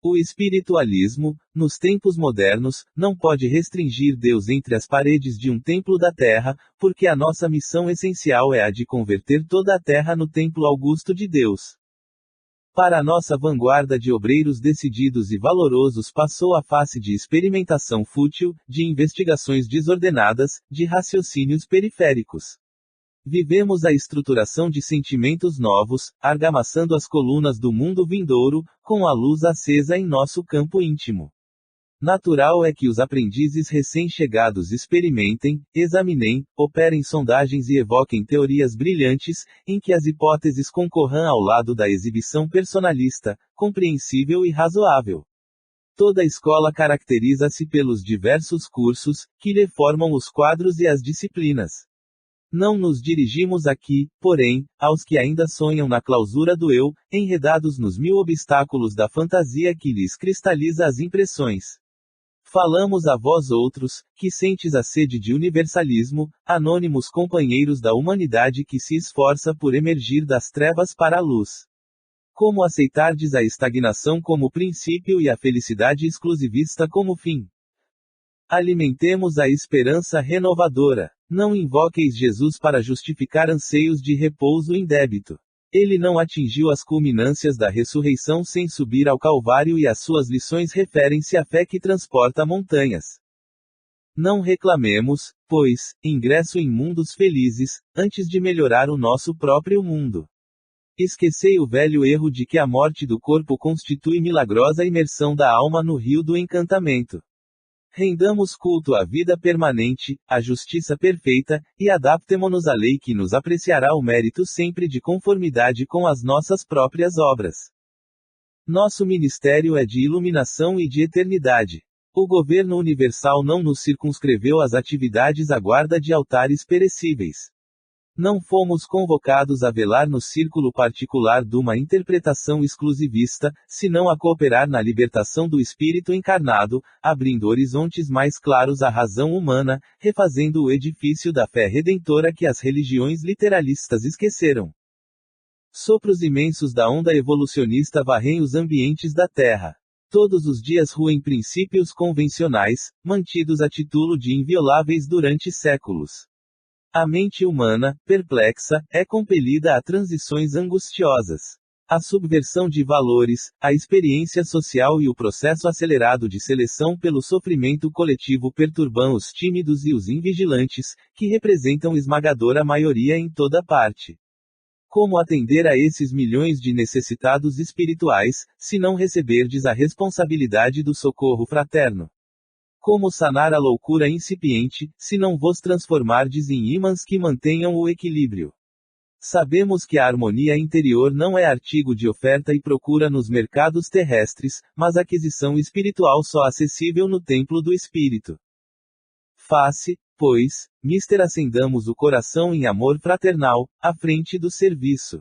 O espiritualismo, nos tempos modernos, não pode restringir Deus entre as paredes de um templo da terra, porque a nossa missão essencial é a de converter toda a terra no templo augusto de Deus. Para a nossa vanguarda de obreiros decididos e valorosos passou a face de experimentação fútil, de investigações desordenadas, de raciocínios periféricos. Vivemos a estruturação de sentimentos novos, argamassando as colunas do mundo vindouro, com a luz acesa em nosso campo íntimo. Natural é que os aprendizes recém-chegados experimentem, examinem, operem sondagens e evoquem teorias brilhantes, em que as hipóteses concorram ao lado da exibição personalista, compreensível e razoável. Toda escola caracteriza-se pelos diversos cursos, que lhe formam os quadros e as disciplinas. Não nos dirigimos aqui, porém, aos que ainda sonham na clausura do eu, enredados nos mil obstáculos da fantasia que lhes cristaliza as impressões. Falamos a vós outros, que sentes a sede de universalismo, anônimos companheiros da humanidade que se esforça por emergir das trevas para a luz. Como aceitardes a estagnação como princípio e a felicidade exclusivista como fim? Alimentemos a esperança renovadora. Não invoqueis Jesus para justificar anseios de repouso em débito. Ele não atingiu as culminâncias da ressurreição sem subir ao Calvário e as suas lições referem-se à fé que transporta montanhas. Não reclamemos, pois, ingresso em mundos felizes, antes de melhorar o nosso próprio mundo. Esquecei o velho erro de que a morte do corpo constitui milagrosa imersão da alma no rio do encantamento. Rendamos culto à vida permanente, à justiça perfeita, e adaptemo-nos à lei que nos apreciará o mérito sempre de conformidade com as nossas próprias obras. Nosso ministério é de iluminação e de eternidade. O governo universal não nos circunscreveu às atividades à guarda de altares perecíveis. Não fomos convocados a velar no círculo particular de uma interpretação exclusivista, senão a cooperar na libertação do espírito encarnado, abrindo horizontes mais claros à razão humana, refazendo o edifício da fé redentora que as religiões literalistas esqueceram. Sopros imensos da onda evolucionista varrem os ambientes da Terra. Todos os dias ruem princípios convencionais, mantidos a título de invioláveis durante séculos. A mente humana, perplexa, é compelida a transições angustiosas. A subversão de valores, a experiência social e o processo acelerado de seleção pelo sofrimento coletivo perturbam os tímidos e os invigilantes, que representam esmagadora maioria em toda parte. Como atender a esses milhões de necessitados espirituais, se não receberdes a responsabilidade do socorro fraterno? Como sanar a loucura incipiente, se não vos transformardes em ímãs que mantenham o equilíbrio? Sabemos que a harmonia interior não é artigo de oferta e procura nos mercados terrestres, mas aquisição espiritual só acessível no templo do Espírito. Faça, pois, mister, acendamos o coração em amor fraternal, à frente do serviço.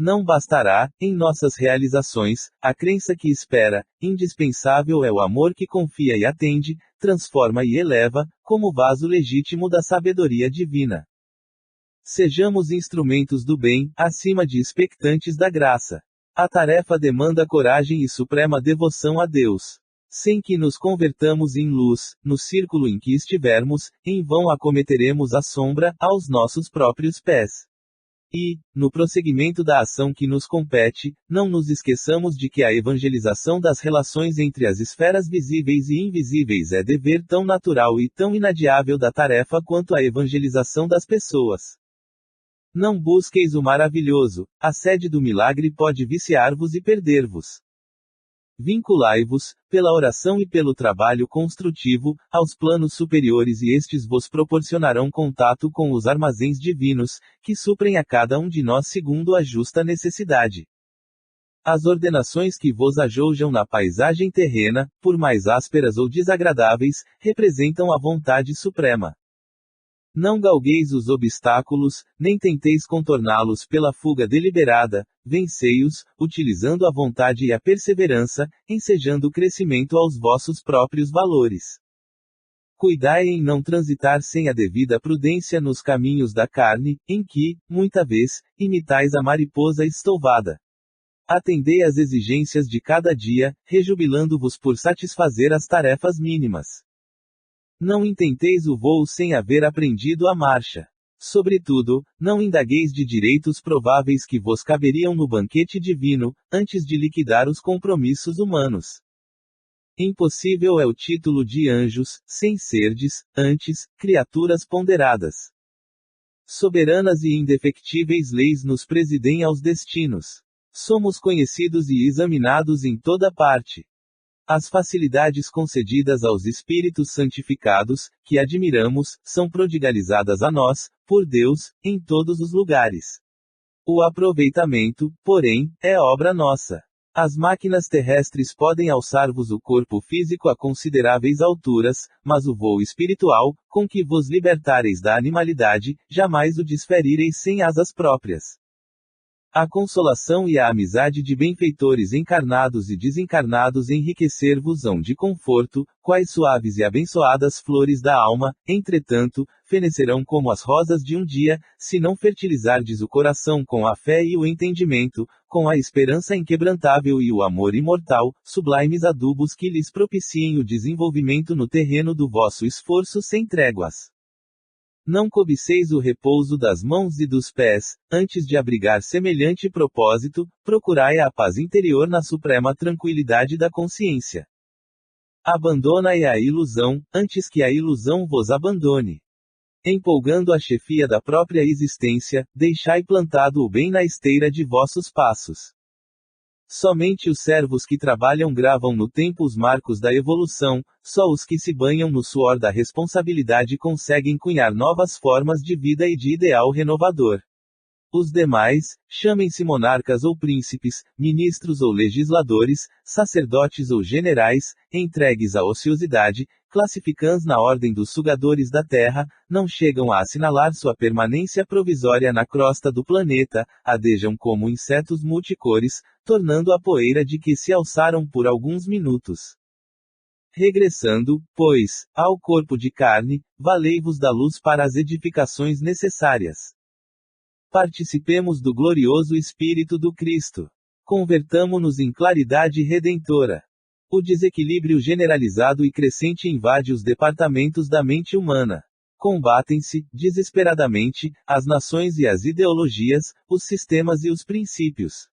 Não bastará, em nossas realizações, a crença que espera, indispensável é o amor que confia e atende, transforma e eleva, como vaso legítimo da sabedoria divina. Sejamos instrumentos do bem, acima de expectantes da graça. A tarefa demanda coragem e suprema devoção a Deus. Sem que nos convertamos em luz, no círculo em que estivermos, em vão acometeremos a sombra, aos nossos próprios pés. E, no prosseguimento da ação que nos compete, não nos esqueçamos de que a evangelização das relações entre as esferas visíveis e invisíveis é dever tão natural e tão inadiável da tarefa quanto a evangelização das pessoas. Não busqueis o maravilhoso, a sede do milagre pode viciar-vos e perder-vos. Vinculai-vos, pela oração e pelo trabalho construtivo, aos planos superiores e estes vos proporcionarão contato com os armazéns divinos, que suprem a cada um de nós segundo a justa necessidade. As ordenações que vos ajoujam na paisagem terrena, por mais ásperas ou desagradáveis, representam a vontade suprema. Não galgueis os obstáculos, nem tenteis contorná-los pela fuga deliberada, vencei-os, utilizando a vontade e a perseverança, ensejando o crescimento aos vossos próprios valores. Cuidai em não transitar sem a devida prudência nos caminhos da carne, em que, muita vez, imitais a mariposa estouvada. Atendei às exigências de cada dia, rejubilando-vos por satisfazer as tarefas mínimas. Não intenteis o voo sem haver aprendido a marcha. Sobretudo, não indagueis de direitos prováveis que vos caberiam no banquete divino, antes de liquidar os compromissos humanos. Impossível é o título de anjos, sem serdes, antes, criaturas ponderadas. Soberanas e indefectíveis leis nos presidem aos destinos. Somos conhecidos e examinados em toda parte. As facilidades concedidas aos espíritos santificados, que admiramos, são prodigalizadas a nós, por Deus, em todos os lugares. O aproveitamento, porém, é obra nossa. As máquinas terrestres podem alçar-vos o corpo físico a consideráveis alturas, mas o voo espiritual, com que vos libertareis da animalidade, jamais o desferireis sem asas próprias. A consolação e a amizade de benfeitores encarnados e desencarnados enriquecer-vos-ão de conforto, quais suaves e abençoadas flores da alma, entretanto, fenecerão como as rosas de um dia, se não fertilizardes o coração com a fé e o entendimento, com a esperança inquebrantável e o amor imortal, sublimes adubos que lhes propiciem o desenvolvimento no terreno do vosso esforço sem tréguas. Não cobiceis o repouso das mãos e dos pés, antes de abrigar semelhante propósito, procurai a paz interior na suprema tranquilidade da consciência. Abandonai a ilusão, antes que a ilusão vos abandone. Empolgando a chefia da própria existência, deixai plantado o bem na esteira de vossos passos. Somente os servos que trabalham gravam no tempo os marcos da evolução, só os que se banham no suor da responsabilidade conseguem cunhar novas formas de vida e de ideal renovador. Os demais, chamem-se monarcas ou príncipes, ministros ou legisladores, sacerdotes ou generais, entregues à ociosidade, classificans na ordem dos sugadores da terra, não chegam a assinalar sua permanência provisória na crosta do planeta, adejam como insetos multicores, tornando a poeira de que se alçaram por alguns minutos. Regressando, pois, ao corpo de carne, valei-vos da luz para as edificações necessárias. Participemos do glorioso Espírito do Cristo. Convertamo-nos em claridade redentora. O desequilíbrio generalizado e crescente invade os departamentos da mente humana. Combatem-se, desesperadamente, as nações e as ideologias, os sistemas e os princípios.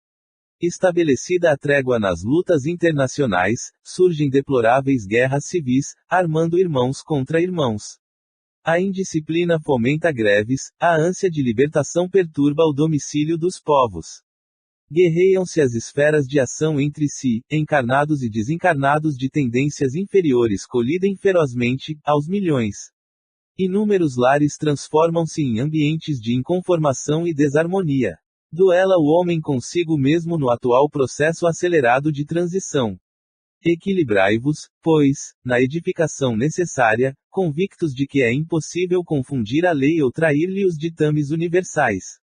Estabelecida a trégua nas lutas internacionais, surgem deploráveis guerras civis, armando irmãos contra irmãos. A indisciplina fomenta greves, a ânsia de libertação perturba o domicílio dos povos. Guerreiam-se as esferas de ação entre si, encarnados e desencarnados de tendências inferiores colidem ferozmente, aos milhões. Inúmeros lares transformam-se em ambientes de inconformação e desarmonia. Duela o homem consigo mesmo no atual processo acelerado de transição. Equilibrai-vos, pois, na edificação necessária, convictos de que é impossível confundir a lei ou trair-lhe os ditames universais.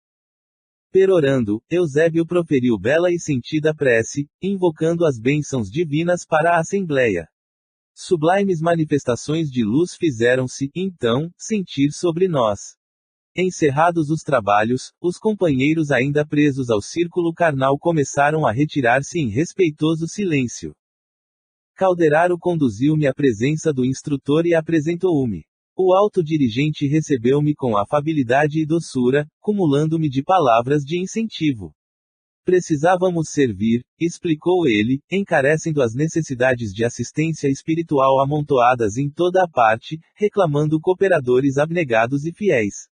Perorando, Eusébio proferiu bela e sentida prece, invocando as bênçãos divinas para a Assembleia. Sublimes manifestações de luz fizeram-se, então, sentir sobre nós. Encerrados os trabalhos, os companheiros ainda presos ao círculo carnal começaram a retirar-se em respeitoso silêncio. Calderaro conduziu-me à presença do instrutor e apresentou-me. O alto dirigente recebeu-me com afabilidade e doçura, cumulando-me de palavras de incentivo. Precisávamos servir, explicou ele, encarecendo as necessidades de assistência espiritual amontoadas em toda a parte, reclamando cooperadores abnegados e fiéis.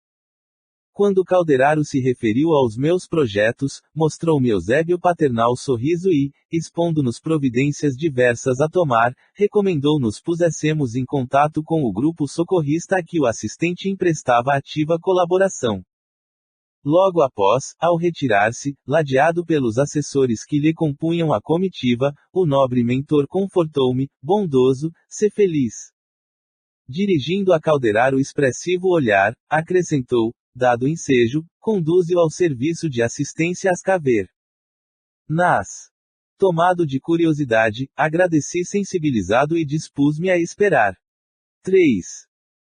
Quando Calderaro se referiu aos meus projetos, mostrou-me Eusébio paternal sorriso e, expondo-nos providências diversas a tomar, recomendou-nos pusessemos em contato com o grupo socorrista a que o assistente emprestava ativa colaboração. Logo após, ao retirar-se, ladeado pelos assessores que lhe compunham a comitiva, o nobre mentor confortou-me, bondoso, sê feliz. Dirigindo a Calderaro expressivo olhar, acrescentou, dado ensejo, conduze-o ao serviço de assistência às caver. Tomado de curiosidade, agradeci sensibilizado e dispus-me a esperar. 3.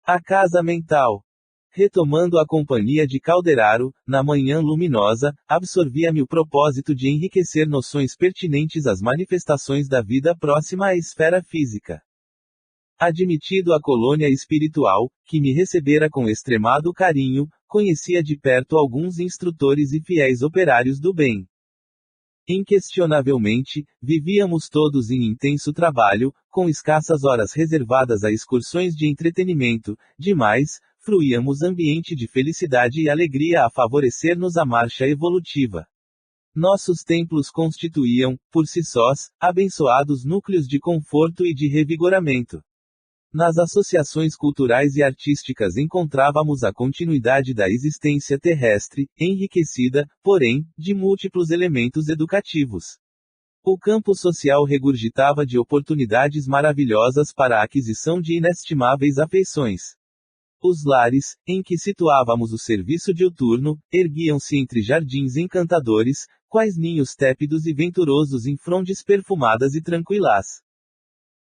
A casa mental. Retomando a companhia de Calderaro, na manhã luminosa, absorvia-me o propósito de enriquecer noções pertinentes às manifestações da vida próxima à esfera física. Admitido à colônia espiritual, que me recebera com extremado carinho, conhecia de perto alguns instrutores e fiéis operários do bem. Inquestionavelmente, vivíamos todos em intenso trabalho, com escassas horas reservadas a excursões de entretenimento, demais, fruíamos ambiente de felicidade e alegria a favorecer-nos a marcha evolutiva. Nossos templos constituíam, por si sós, abençoados núcleos de conforto e de revigoramento. Nas associações culturais e artísticas encontrávamos a continuidade da existência terrestre, enriquecida, porém, de múltiplos elementos educativos. O campo social regurgitava de oportunidades maravilhosas para a aquisição de inestimáveis afeições. Os lares, em que situávamos o serviço diuturno, erguiam-se entre jardins encantadores, quais ninhos tépidos e venturosos em frondes perfumadas e tranquilas.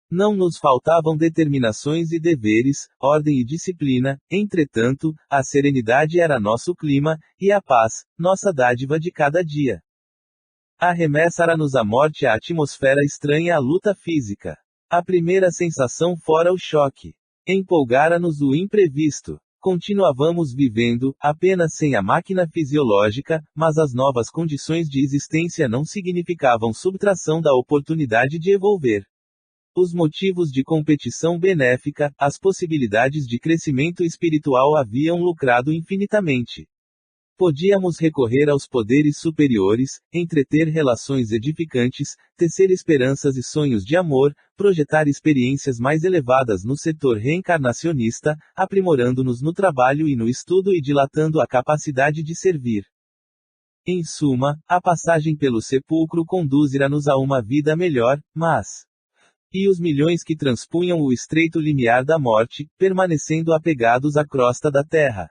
Não nos faltavam determinações e deveres, ordem e disciplina, entretanto, a serenidade era nosso clima, e a paz, nossa dádiva de cada dia. Arremessara-nos a morte à atmosfera estranha à luta física. A primeira sensação fora o choque. Empolgara-nos o imprevisto. Continuávamos vivendo, apenas sem a máquina fisiológica, mas as novas condições de existência não significavam subtração da oportunidade de evolver. Os motivos de competição benéfica, as possibilidades de crescimento espiritual haviam lucrado infinitamente. Podíamos recorrer aos poderes superiores, entreter relações edificantes, tecer esperanças e sonhos de amor, projetar experiências mais elevadas no setor reencarnacionista, aprimorando-nos no trabalho e no estudo e dilatando a capacidade de servir. Em suma, a passagem pelo sepulcro conduzirá-nos a uma vida melhor, mas... E os milhões que transpunham o estreito limiar da morte, permanecendo apegados à crosta da terra?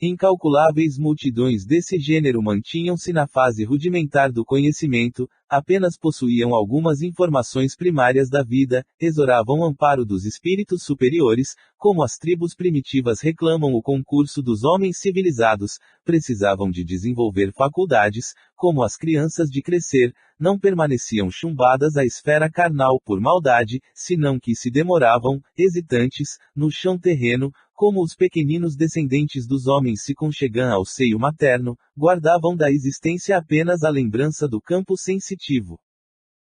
Incalculáveis multidões desse gênero mantinham-se na fase rudimentar do conhecimento, apenas possuíam algumas informações primárias da vida, exoravam o amparo dos espíritos superiores, como as tribos primitivas reclamam o concurso dos homens civilizados, precisavam de desenvolver faculdades, como as crianças de crescer, não permaneciam chumbadas à esfera carnal por maldade, senão que se demoravam, hesitantes, no chão terreno, como os pequeninos descendentes dos homens se conchegam ao seio materno, guardavam da existência apenas a lembrança do campo sensitivo.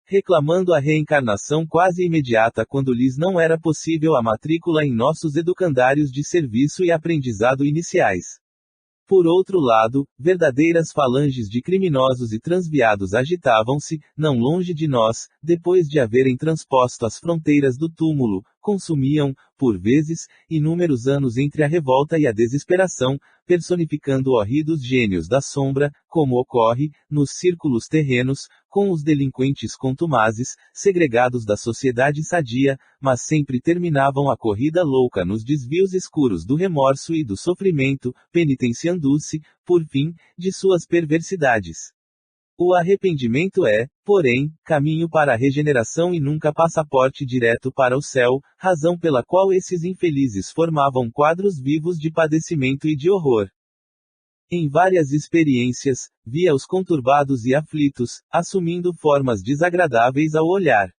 Reclamando a reencarnação quase imediata quando lhes não era possível a matrícula em nossos educandários de serviço e aprendizado iniciais. Por outro lado, verdadeiras falanges de criminosos e transviados agitavam-se, não longe de nós, depois de haverem transposto as fronteiras do túmulo, consumiam, por vezes, inúmeros anos entre a revolta e a desesperação, personificando horridos gênios da sombra, como ocorre, nos círculos terrenos, com os delinquentes contumazes, segregados da sociedade sadia, mas sempre terminavam a corrida louca nos desvios escuros do remorso e do sofrimento, penitenciando-se, por fim, de suas perversidades. O arrependimento é, porém, caminho para a regeneração e nunca passaporte direto para o céu, razão pela qual esses infelizes formavam quadros vivos de padecimento e de horror. Em várias experiências, via-os conturbados e aflitos, assumindo formas desagradáveis ao olhar.